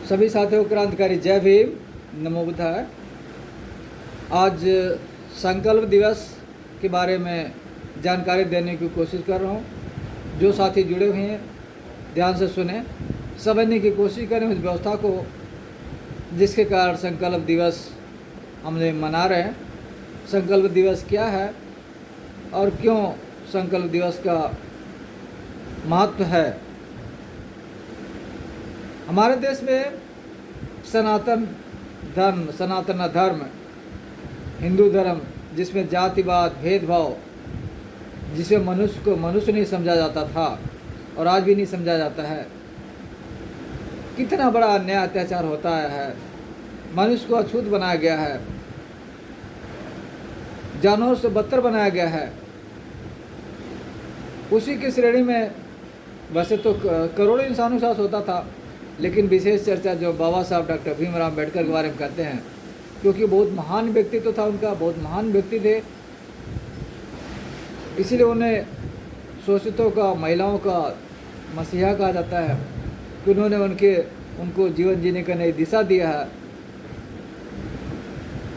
सभी साथियों क्रांतिकारी जय भीम, नमो बुद्धाय। आज संकल्प दिवस के बारे में जानकारी देने की कोशिश कर रहा हूँ। जो साथी जुड़े हुए हैं ध्यान से सुने, समझने की कोशिश करें उस व्यवस्था को जिसके कारण संकल्प दिवस हमने मना रहे हैं। संकल्प दिवस क्या है और क्यों संकल्प दिवस का महत्व है। हमारे देश में सनातन धर्म, हिंदू धर्म, जिसमें जातिवाद, भेदभाव, जिसमें मनुष्य को मनुष्य नहीं समझा जाता था और आज भी नहीं समझा जाता है, कितना बड़ा अन्याय अत्याचार होता है। मनुष्य को अछूत बनाया गया है, जानवरों से बदतर बनाया गया है। उसी की श्रेणी में वैसे तो करोड़ों इंसानों के साथ होता था, लेकिन विशेष चर्चा जो बाबा साहब डॉक्टर भीमराव अम्बेडकर के बारे में करते हैं, क्योंकि बहुत महान व्यक्तित्व था उनका, बहुत महान व्यक्ति थे। इसीलिए उन्हें शोषितों का, महिलाओं का मसीहा कहा जाता है कि उन्होंने उनको जीवन जीने का नई दिशा दिया है।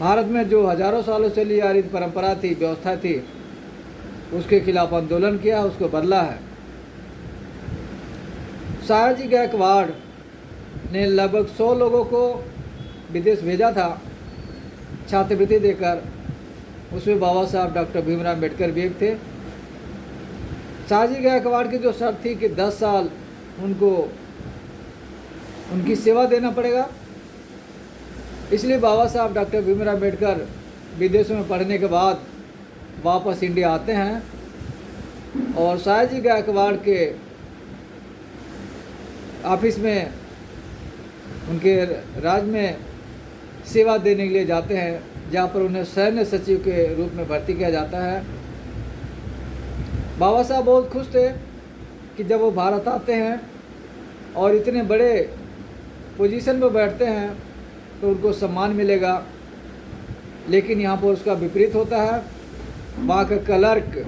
भारत में जो हजारों सालों से चली आ रही परंपरा थी, व्यवस्था थी, उसके खिलाफ आंदोलन किया, उसको बदला है। सयाजी गायकवाड़ ने लगभग 100 लोगों को विदेश भेजा था छात्रवृत्ति देकर। उसमें बाबा साहब डॉक्टर भीमराव अम्बेडकर भी एक थे। सयाजी गायकवाड़ की जो शर्त थी कि 10 साल उनको उनकी सेवा देना पड़ेगा, इसलिए बाबा साहब डॉक्टर भीमराव अम्बेडकर विदेशों में पढ़ने के बाद वापस इंडिया आते हैं और सयाजी गायकवाड़ के ऑफिस में, उनके राज्य में सेवा देने के लिए जाते हैं, जहाँ पर उन्हें सैन्य सचिव के रूप में भर्ती किया जाता है। बाबा साहब बहुत खुश थे कि जब वो भारत आते हैं और इतने बड़े पोजीशन पर बैठते हैं तो उनको सम्मान मिलेगा, लेकिन यहाँ पर उसका विपरीत होता है। वहाँ का क्लर्क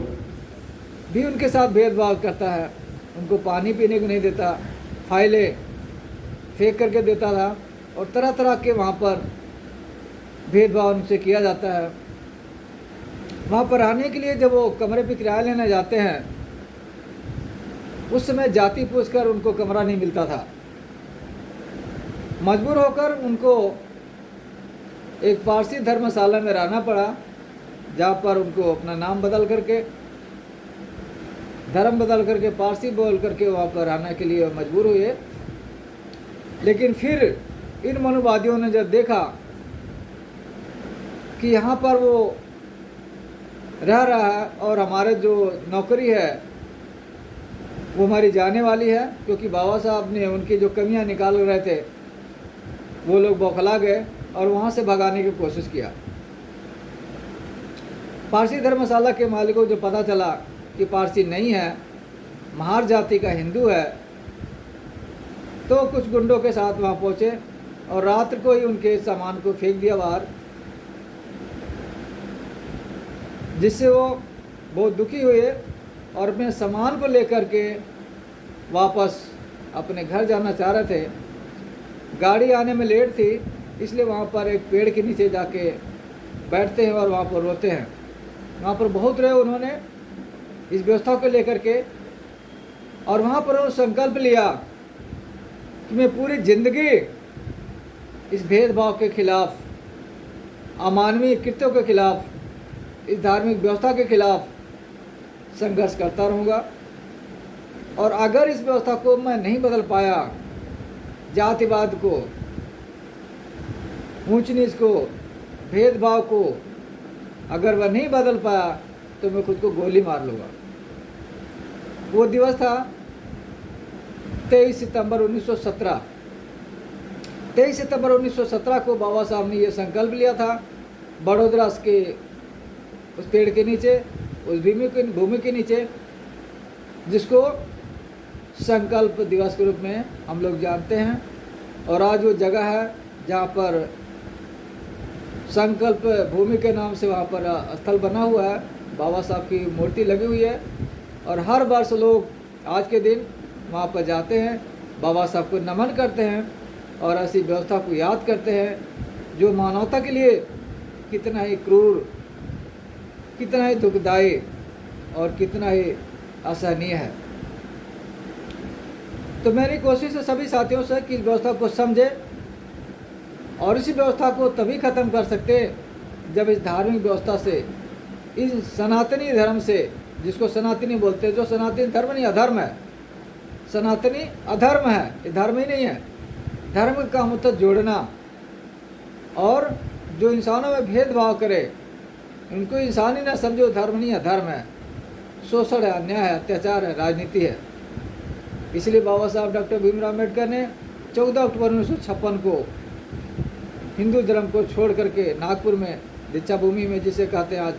भी उनके साथ भेदभाव करता है, उनको पानी पीने को नहीं देता, फाइलें फेंक करके देता था और तरह तरह के वहाँ पर भेदभाव उनसे किया जाता है। वहाँ पर रहने के लिए जब वो कमरे पर किराया लेने जाते हैं, उस समय जाति पूछकर उनको कमरा नहीं मिलता था। मजबूर होकर उनको एक पारसी धर्मशाला में रहना पड़ा, जहाँ पर उनको अपना नाम बदल करके, धर्म बदल करके, पारसी बोल करके वहाँ पर रहने के लिए मजबूर हुए। लेकिन फिर इन मनुवादियों ने जब देखा कि यहाँ पर वो रह रहा है और हमारे जो नौकरी है वो हमारी जाने वाली है, क्योंकि बाबा साहब ने उनकी जो कमियां निकाल रहे थे, वो लोग बौखला गए और वहाँ से भगाने की कोशिश किया। पारसी धर्मशाला के मालिकों को जो पता चला कि पारसी नहीं है, महार जाति का हिंदू है, तो कुछ गुंडों के साथ वहाँ पहुँचे और रात को ही उनके सामान को फेंक दिया बाहर, जिससे वो बहुत दुखी हुए और अपने सामान को लेकर के वापस अपने घर जाना चाह रहे थे। गाड़ी आने में लेट थी, इसलिए वहाँ पर एक पेड़ के नीचे जाके बैठते हैं और वहाँ पर रोते हैं। वहाँ पर बहुत रहे उन्होंने इस व्यवस्था को लेकर के, और वहाँ पर उन्होंने संकल्प लिया कि मैं पूरी ज़िंदगी इस भेदभाव के खिलाफ, अमानवीय कृत्यों के खिलाफ, इस धार्मिक व्यवस्था के खिलाफ संघर्ष करता रहूँगा। और अगर इस व्यवस्था को मैं नहीं बदल पाया, जातिवाद को, ऊंच नीच को, भेदभाव को अगर वह नहीं बदल पाया, तो मैं खुद को गोली मार लूँगा। वो दिवस था 23 सितंबर 1917। 23 सितंबर 1917 को बाबा साहब ने ये संकल्प लिया था, बड़ोदरा के उस पेड़ के नीचे, उस भूमि के नीचे, जिसको संकल्प दिवस के रूप में हम लोग जानते हैं। और आज वो जगह है जहाँ पर संकल्प भूमि के नाम से वहाँ पर स्थल बना हुआ है, बाबा साहब की मूर्ति लगी हुई है, और हर वर्ष लोग आज के दिन वहाँ पर जाते हैं, बाबा साहब को नमन करते हैं और ऐसी व्यवस्था को याद करते हैं जो मानवता के लिए कितना ही क्रूर, कितना ही दुखदायी और कितना ही असहनीय है। तो मेरी कोशिश है सभी साथियों से कि इस व्यवस्था को समझे, और इसी व्यवस्था को तभी ख़त्म कर सकते जब इस धार्मिक व्यवस्था से, इस सनातनी धर्म से, जिसको सनातनी बोलते हैं, जो सनातनी धर्म नहीं अधर्म है, सनातनी अधर्म है, ये धर्म ही नहीं है। धर्म का मतलब जोड़ना, और जो इंसानों में भेदभाव करे उनको इंसान ही ना समझो, धर्म नहीं अधर्म है, शोषण है, अन्याय है, अत्याचार है, राजनीति है। इसलिए बाबा साहब डॉक्टर भीमराव अम्बेडकर ने 14 अक्टूबर 1956 को हिंदू धर्म को छोड़ करके नागपुर में दीक्षा भूमि में, जिसे कहते हैं आज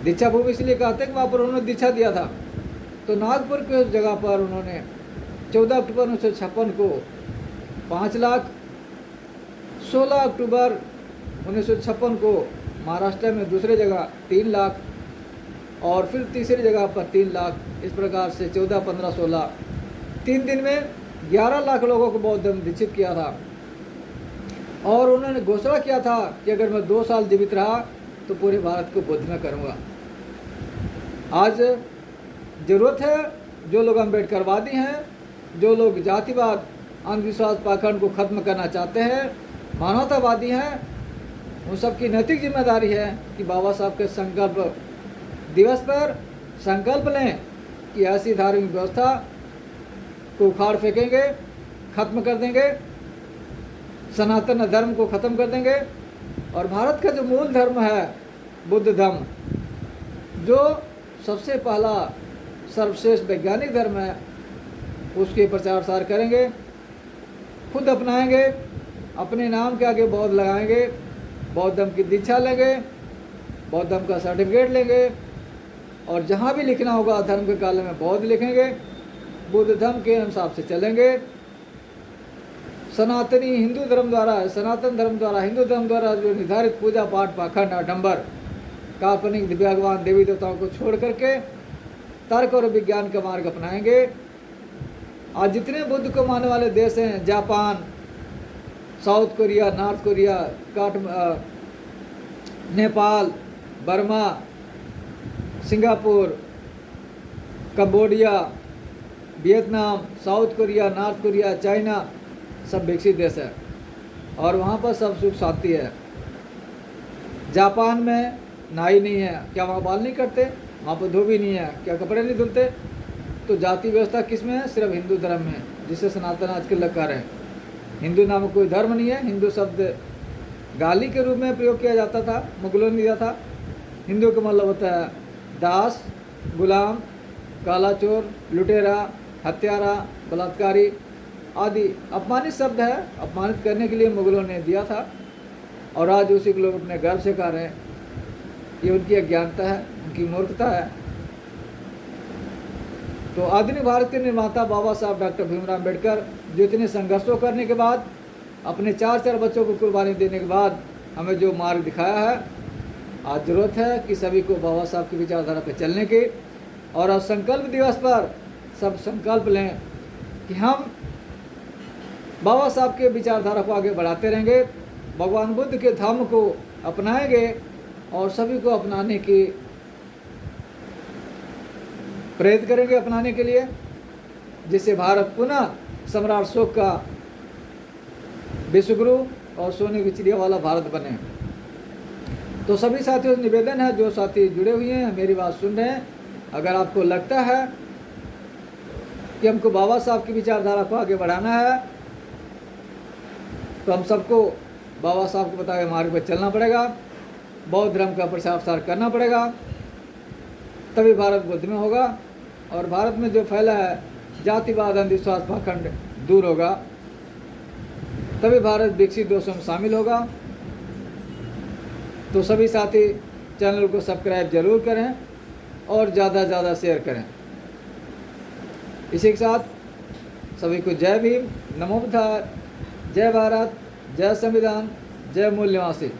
दीक्षा भूमि इसलिए कहते हैं कि वहाँ पर उन्होंने दीक्षा दिया था, तो नागपुर के उस जगह पर उन्होंने 14 अक्टूबर 1956 को 5 लाख, 16 अक्टूबर 1956 को महाराष्ट्र में दूसरे जगह 3 लाख, और फिर तीसरी जगह पर 3 लाख, इस प्रकार से 14, 15, 16 3 दिन में 11 लाख लोगों को बौद्ध धर्म दीक्षित किया था। और उन्होंने घोषणा किया था कि अगर मैं 2 साल जीवित रहा तो पूरे भारत को बुद्ध में करूँगा। आज ज़रूरत है, जो लोग अम्बेडकरवादी हैं, जो लोग जातिवाद, अंधविश्वास, पाखंड को ख़त्म करना चाहते हैं, मानवतावादी हैं, उन सबकी नैतिक जिम्मेदारी है कि बाबा साहब के संकल्प दिवस पर संकल्प लें कि ऐसी धार्मिक व्यवस्था को उखाड़ फेंकेंगे, खत्म कर देंगे, सनातन धर्म को ख़त्म कर देंगे, और भारत का जो मूल धर्म है बुद्ध धर्म, जो सबसे पहला सर्वश्रेष्ठ वैज्ञानिक धर्म है, उसके प्रचार प्रसार करेंगे, खुद अपनाएंगे, अपने नाम के आगे बौद्ध लगाएंगे, बौद्ध धर्म की दीक्षा लेंगे, बौद्ध धर्म का सर्टिफिकेट लेंगे, और जहाँ भी लिखना होगा धर्म के काले में बौद्ध लिखेंगे, बुद्ध धर्म के अनुसार से चलेंगे। सनातनी हिंदू धर्म द्वारा, सनातन धर्म द्वारा, हिंदू धर्म द्वारा जो निर्धारित पूजा पाठ, पाखंड, आडंबर, काल्पनिक भगवान देवी देवताओं को छोड़ करके तर्क और विज्ञान का मार्ग अपनाएंगे। आज जितने बुद्ध को मानने वाले देश हैं, Japan, south Korea, north Korea, Nepal, Burma, Singapore, Cambodia, Vietnam, south Korea, north Korea, China, सब विकसित देश है और वहाँ पर सब सुख शांति है। जापान में नाई नहीं है, क्या वहाँ बाल नहीं कटते? वहाँ पर धोबी नहीं है, क्या कपड़े नहीं धुलते? तो जाति व्यवस्था किस में है? सिर्फ हिंदू धर्म में, जिसे सनातन आजकल लग कर है। हिंदू नाम कोई धर्म नहीं है। हिंदू शब्द गाली के रूप में प्रयोग किया जाता था, मुगलों ने दिया था। हिंदू का मतलब होता है दास, गुलाम, काला चोर, लुटेरा, हत्यारा, बलात्कारी आदि अपमानित शब्द है। अपमानित करने के लिए मुगलों ने दिया था और आज उसी को लोग अपने गर्व से कह रहे हैं। ये उनकी अज्ञानता है, उनकी मूर्खता है। तो आधुनिक भारत के निर्माता बाबा साहब डॉक्टर भीमराव अम्बेडकर, जो इतने संघर्षों करने के बाद, अपने 4 बच्चों को कुर्बानी देने के बाद हमें जो मार्ग दिखाया है, आज ज़रूरत है कि सभी को बाबा साहब की विचारधारा पर चलने की। और आज संकल्प दिवस पर सब संकल्प लें कि हम बाबा साहब के विचारधारा को आगे बढ़ाते रहेंगे, भगवान बुद्ध के धर्म को अपनाएंगे और सभी को अपनाने की प्रेरित करेंगे अपनाने के लिए, जिससे भारत पुनः सम्राट अशोक का विश्वगुरु और सोने की चिड़िया वाला भारत बने। तो सभी साथियों से निवेदन है, जो साथी जुड़े हुए हैं, मेरी बात सुन रहे हैं, अगर आपको लगता है कि हमको बाबा साहब की विचारधारा को आगे बढ़ाना है, तो हम सबको बाबा साहब को बताए मार्ग पर चलना पड़ेगा, बौद्ध धर्म का प्रचार प्रसार करना पड़ेगा, तभी भारत बुद्ध में होगा और भारत में जो फैला है जातिवाद, अंधविश्वास, पाखंड दूर होगा, तभी भारत विकसित देशों में शामिल होगा। तो सभी साथी चैनल को सब्सक्राइब जरूर करें और ज़्यादा से ज़्यादा शेयर करें। इसी के साथ सभी को जय भीम, नमो बुद्धाय, जय भारत, जय संविधान, जय मूल निवासी।